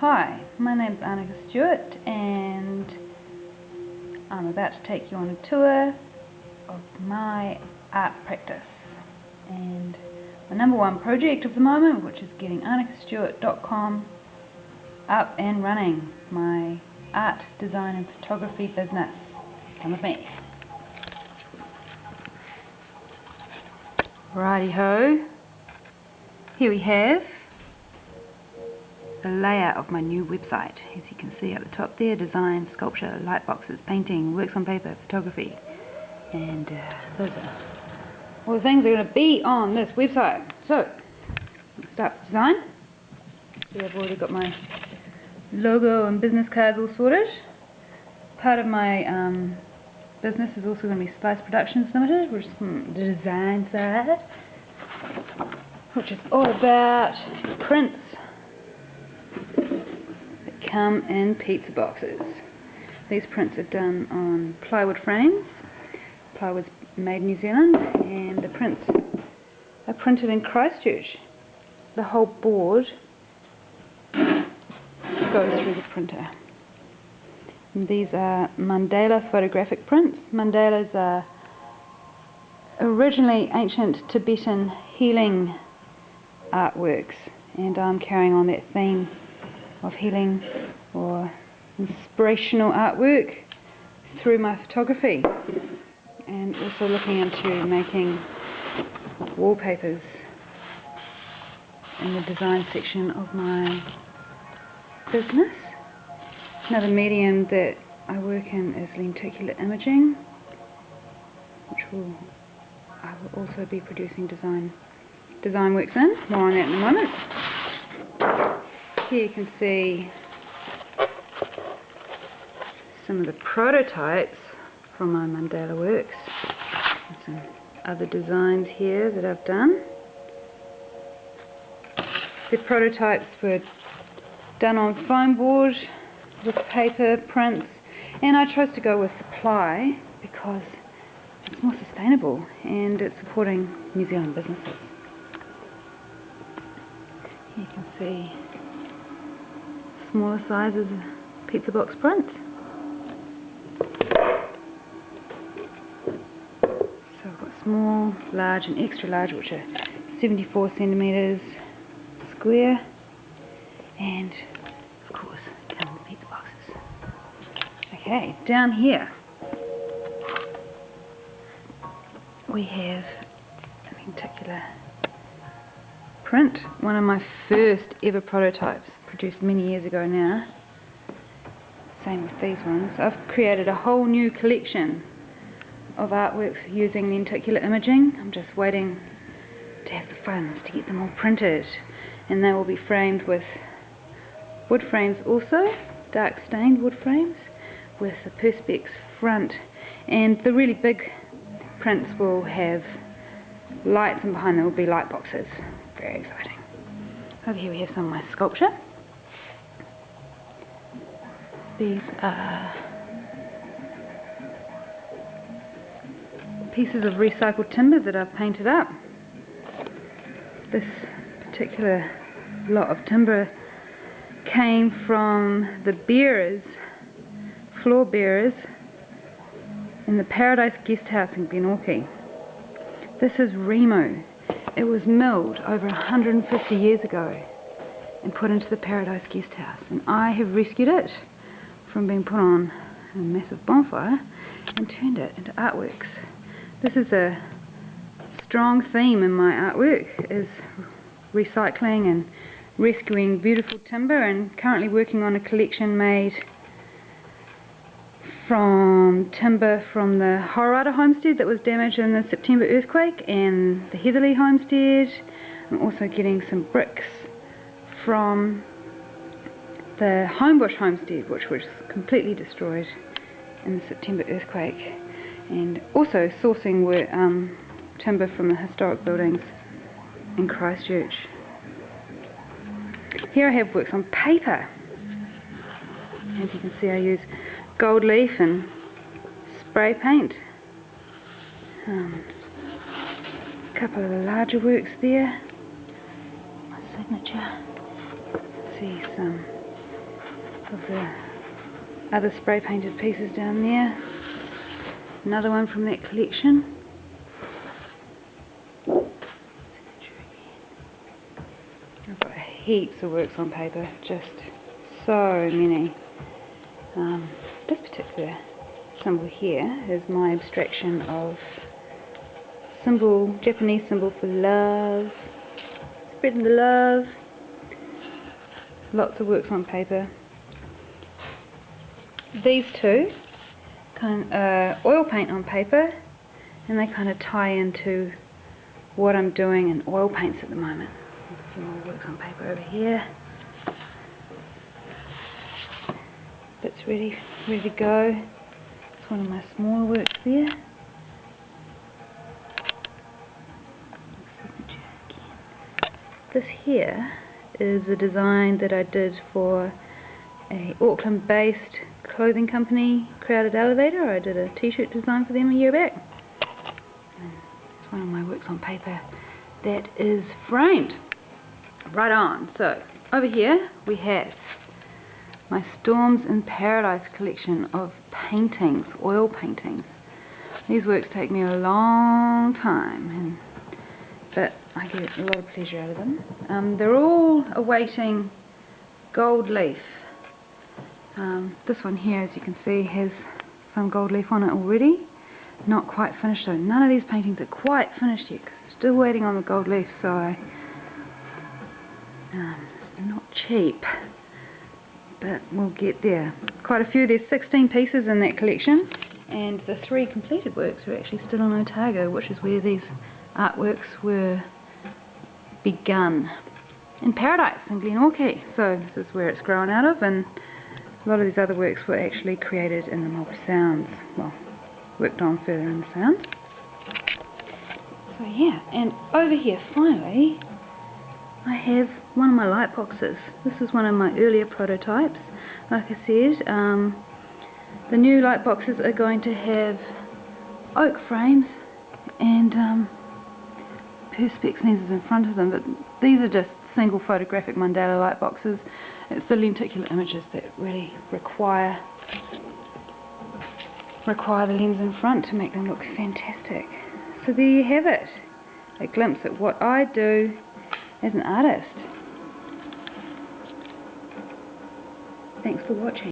Hi, my name's Anneke Stewart and I'm about to take you on a tour of my art practice and my number one project of the moment, which is getting Annekestewart.com up and running, my art, design and photography business. Come with me. Righty ho, here we have a layout of my new website. As you can see at the top there, design, sculpture, light boxes, painting, works on paper, photography, and those are all the things that are going to be on this website. So, let's start with design. See, I've already got my logo and business cards all sorted. Part of my business is also going to be Spice Productions Limited, which is the design side, which is all about prints that come in pizza boxes. These prints are done on plywood frames. Plywood's made in New Zealand, and the prints are printed in Christchurch. The whole board goes through the printer. And these are mandala photographic prints. Mandalas are originally ancient Tibetan healing artworks, and I'm carrying on that theme of healing or inspirational artwork through my photography, and also looking into making wallpapers in the design section of my business. Another medium that I work in is lenticular imaging, which I will also be producing design works in. More on that in a moment. Here you can see some of the prototypes from my mandala works. And some other designs here that I've done. The prototypes were done on foam board with paper prints, and I chose to go with the ply because it's more sustainable and it's supporting New Zealand businesses. Here you can see smaller sizes of pizza box prints. So I've got small, large and extra large, which are 74 centimeters square, and of course come in the pizza boxes. Okay, down here we have a lenticular print, one of my first ever prototypes, produced many years ago now. Same with these ones. I've created a whole new collection of artworks using lenticular imaging. I'm just waiting to have the funds to get them all printed, and they will be framed with wood frames also, dark stained wood frames with a perspex front, and the really big prints will have lights, and behind them will be light boxes. Very exciting. Over here we have some of my sculpture. These are pieces of recycled timber that I've painted up. This particular lot of timber came from the bearers, floor bearers, in the Paradise Guest House in Glenorchy. This is Remo. It was milled over 150 years ago and put into the Paradise Guest House, and I have rescued it from being put on a massive bonfire and turned it into artworks. This is a strong theme in my artwork, is recycling and rescuing beautiful timber, and currently working on a collection made from timber from the Horata homestead that was damaged in the September earthquake, and the Heatherley homestead. I'm also getting some bricks from the Homebush homestead, which was completely destroyed in the September earthquake, and also sourcing timber from the historic buildings in Christchurch. Here I have works on paper. As you can see, I use gold leaf and spray paint. A couple of the larger works there. My signature. See some of the other spray painted pieces down there. Another one from that collection. I've got heaps of works on paper, just so many. This particular symbol here is my abstraction of Japanese symbol for love, spreading the love. Lots of works on paper. These two kind of oil paint on paper, and they kind of tie into what I'm doing in oil paints at the moment. There's a few more works on paper over here. Bits ready to go. It's one of my smaller works there. This here is a design that I did for a Auckland-based clothing company, Crowded Elevator. I did a t-shirt design for them a year back. And it's one of my works on paper that is framed. Right on. So over here we have my Storms in Paradise collection of paintings, oil paintings. These works take me a long time, but I get a lot of pleasure out of them. They're all awaiting gold leaf. This one here, as you can see, has some gold leaf on it already. Not quite finished though. None of these paintings are quite finished yet, 'cause still waiting on the gold leaf, so it's not cheap, but we'll get there. Quite a few. There's 16 pieces in that collection, and the 3 completed works are actually still on Otago, which is where these artworks were begun, in Paradise in Glenorchy. So this is where it's grown out of, and a lot of these other works were actually created in the Mulper Sounds, well, worked on further in the Sounds. So yeah, and over here finally I have one of my light boxes. This is one of my earlier prototypes. Like I said, the new light boxes are going to have oak frames and perspex lenses in front of them, but these are just single photographic mandala light boxes. It's the lenticular images that really require the lens in front to make them look fantastic. So there you have it, a glimpse at what I do as an artist. Thanks for watching.